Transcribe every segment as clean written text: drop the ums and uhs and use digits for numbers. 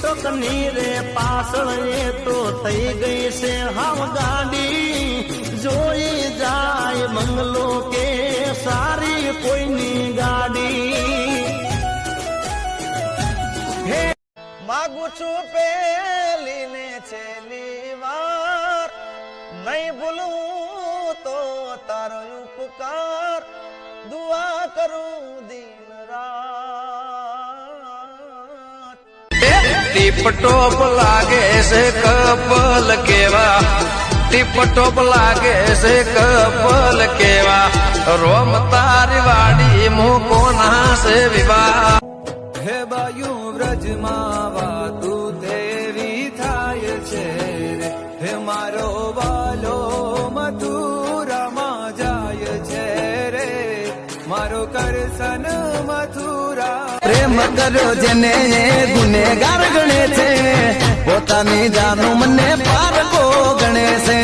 અશોકની રે પાછળ એ તો થઈ ગઈ છે હાવ ગાડી જોઈ જાય બંગલો કે સારી કોઈની ગાડી માગું છું પેલીને છેલ્લી વાર નહીં ભૂલું તો તારો ઉપકાર દુઆ કરું દિન રાત ટીપટોપ લાગે છે કપલ કેવા ટીપટોપ લાગે છે કપલ કેવા રોમ તારી વાડી મૂકો ના છે વિવાહ હે બાયું વ્રજમાં વાતું તેવી થાય છે રે હે મારો વાલો મથુરામાં જાય છે રે મારો કરસન મથુરા પ્રેમ કર્યો જેને ગુનેગાર ગણે છે પોતાની જાનું મને પારકો ગણે છે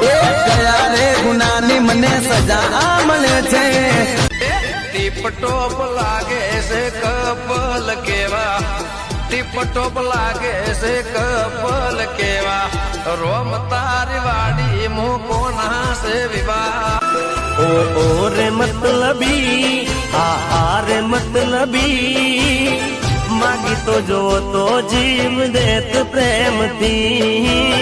ગયા રે ગુનાની મને સજા મળે છે ટીપટોપ લાગે છે કપલ કેવા ટીપટોપ લાગે છે કપલ કેવા રોમ તારી વાડી મૂકો ના છે વિવાહ ઓ રે મતલબી આ રે મતલબી માગી તો જો તો જીવ દેત પ્રેમથી